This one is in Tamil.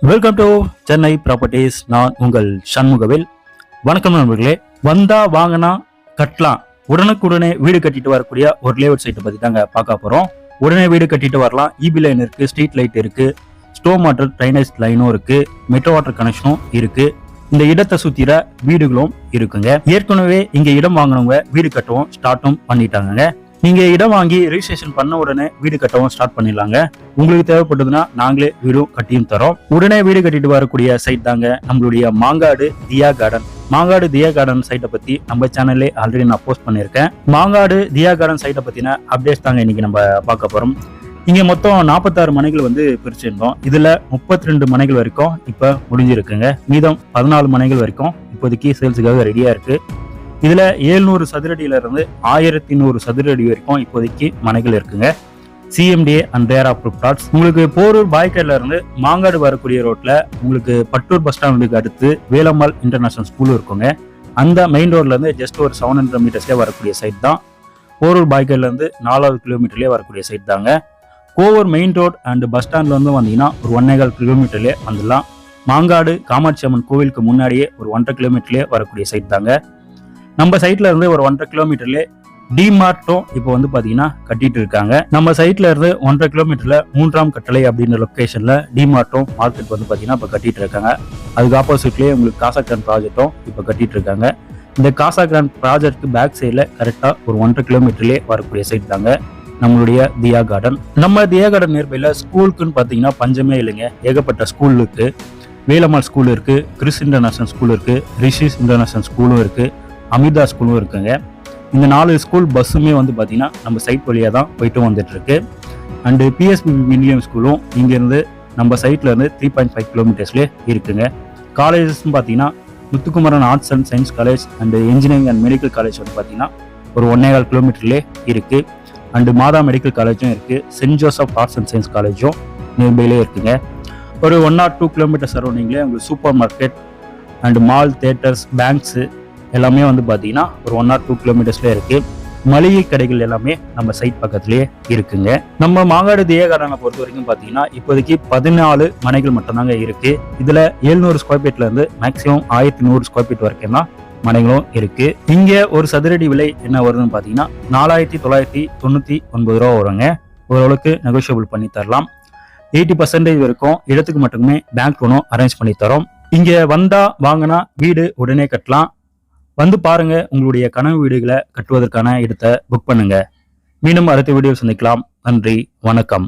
Welcome to Chennai properties. நான் உங்கள் சண்முகவேல். வணக்கம் நண்பர்களே. வந்தா வாங்கினா கட்டலாம், உடனுக்குடனே வீடு கட்டிட்டு வரக்கூடிய ஒரு லேஅவுட் சைட்டை பத்தி தாங்க பார்க்க போறோம். உடனே வீடு கட்டிட்டு வரலாம். இபி லைன் இருக்கு, ஸ்ட்ரீட் லைட் இருக்கு, ஸ்டோம் வாட்டர் ட்ரைனேஜ் லைனும் இருக்கு, மெட்ரோ வாட்டர் கனெக்ஷனும் இருக்கு. இந்த இடத்தை சுத்திர வீடுகளும் இருக்குங்க. ஏற்கனவே இங்க இடம் வாங்கினவங்க வீடு கட்டவும் ஸ்டார்ட்டும் பண்ணிட்டாங்க. நீங்க இடம் வாங்கி ரெஜிஸ்ட்ரேஷன் பண்ண உடனே வீடு கட்டவும் ஸ்டார்ட் பண்ணிடலாங்க. உங்களுக்கு தேவைப்பட்டதுன்னா நாங்களே வீடும் கட்டியும் தரோம். உடனே வீடு கட்டிட்டு வரக்கூடிய சைட் தாங்க நம்மளுடைய மாங்காடு தியா கார்டன். மாங்காடு தியா கார்டன் சைட்டை பத்தி நம்ம சேனல்லே ஆல்ரெடி நான் போஸ்ட் பண்ணியிருக்கேன். மாங்காடு தியா கார்டன் சைட்டை பத்தின அப்டேட்ஸ் தாங்க இன்னைக்கு நம்ம பார்க்க போறோம். இங்க மொத்தம் 46 மனைகள் இருந்தோம். இதுல 32 மனைகள் வரைக்கும் இப்ப முடிஞ்சிருக்குங்க. மீதம் 14 மனைகள் வரைக்கும் இப்போதைக்கு சேல்ஸுக்காக ரெடியா இருக்கு. இதுல 700 சதுரடியில இருந்து 1100 சதுரடி வரைக்கும் இப்போதைக்கு மனைகள் இருக்குங்க. CMDA and their approved plots. உங்களுக்கு போரூர் பாய்கேட்ல இருந்து மாங்காடு வரக்கூடிய ரோட்ல உங்களுக்கு பட்டூர் பஸ் ஸ்டாண்டுக்கு அடுத்து வேலம்மாள் இன்டர்நேஷனல் ஸ்கூல் இருக்குங்க. அந்த மெயின் ரோட்ல இருந்து ஜஸ்ட் ஒரு 700 மீட்டர்ஸ்லேயே வரக்கூடிய சைட் தான். போரூர் பாய்கேட்ல இருந்து 4 கிலோமீட்டர்லேயே வரக்கூடிய சைட் தாங்க. Kovur main road and bus ஸ்டாண்ட்ல வந்து வந்தீங்கன்னா ஒரு 1.25 கிலோமீட்டர்லேயே வந்துடலாம். மாங்காடு காமாட்சி அம்மன் கோவிலுக்கு முன்னாடியே ஒரு 1.5 கிலோமீட்டர்லேயே வரக்கூடிய சைட் தாங்க. நம்ம சைட்ல இருந்து ஒரு 1.5 கிலோமீட்டர்ல டிமார்ட்டும் இப்போ பாத்தீங்கன்னா கட்டிட்டு இருக்காங்க. நம்ம சைட்ல இருந்து 1.5 கிலோமீட்டர்ல 3ஆம் கட்டளை அப்படின்ற லொகேஷன்ல டிமார்ட்டும் மார்க்கெட் பாத்தீங்கன்னா இப்போ கட்டிட்டு இருக்காங்க. அதுக்கு ஆப்போசிட்லயே உங்களுக்கு காசா கிராண்ட் ப்ராஜெக்டும் இப்போ கட்டிட்டு இருக்காங்க. இந்த காசா கிராண்ட் ப்ராஜெக்ட் பேக் சைட்ல கரெக்டா ஒரு 1.5 கிலோமீட்டர்லயே வரக்கூடிய சைட் தாங்க நம்மளுடைய தியா கார்டன். நம்ம தியா கார்டன் நியர்பைல ஸ்கூலுக்குன்னு பாத்தீங்கன்னா பஞ்சமே இல்லைங்க. ஏகப்பட்ட ஸ்கூல் இருக்கு. வேலம்மாள் ஸ்கூல் இருக்கு, கிறிஸ் இன்டர்நேஷனல் ஸ்கூல் இருக்கு, ரிஷிஸ் இன்டர்நேஷனல் ஸ்கூலும் இருக்கு, அமிர்தா ஸ்கூலும் இருக்குங்க. இந்த 4 ஸ்கூல் பஸ்ஸுமே பாத்தீங்கன்னா நம்ம சைட் வழியா தான் போயிட்டு வந்துட்டு இருக்கு. அண்ட் PSB மில்லியம் ஸ்கூலும் இங்கிருந்து நம்ம சைட்ல இருந்து 3.5 கிலோமீட்டர்ஸ்லேயே இருக்குங்க. காலேஜஸ் பாத்தீங்கன்னா Muthukumaran arts and science college and engineering and medical college பாத்தீங்கன்னா ஒரு 1.25 கிலோமீட்டர்லேயே இருக்கு. அண்ட் மாதா மெடிக்கல் காலேஜும் இருக்கு. Saint Joseph arts and science காலேஜும் நியர்பைலே இருக்குங்க. ஒரு 1 or 2 கிலோமீட்டர் சரௌண்டிங்லேயே உங்களுக்கு super market and mall, theatres, banks எல்லாமே பாத்தீங்கன்னா ஒரு 1 or 2 கிலோமீட்டர்ஸ்ல இருக்கு. மளிகை கடைகள் எல்லாமே நம்ம சைட் பக்கத்திலேயே இருக்குங்க. நம்ம மாங்காடு தியா கார்டனை பொறுத்த வரைக்கும் பாத்தீங்கன்னா இப்போதைக்கு 14 மனைகள் மட்டும்தாங்க இருக்கு. இதுல 700 ஸ்கொயர் ஃபீட்ல இருந்து மேக்சிமம் 1100 ஸ்கொயர் ஃபீட் வரைக்கும் தான் மனைகளும் இருக்கு. இங்க ஒரு சதுரடி விலை என்ன வருதுன்னு பாத்தீங்கன்னா 4999 ரூபா வருங்க. ஓரளவுக்கு நெகோஷியபிள் பண்ணி தரலாம். 80% வரைக்கும் இடத்துக்கு மட்டுமே பேங்க் லோனும் அரேஞ்ச் பண்ணி தரோம். இங்க வந்தா வாங்கினா வீடு உடனே கட்டலாம். வந்து பாருங்க, உங்களுடைய கனவு வீடுகளை கட்டுவதற்கான இடத்தை புக் பண்ணுங்க. மீண்டும் அடுத்த வீடியோ சந்திக்கலாம். நன்றி, வணக்கம்.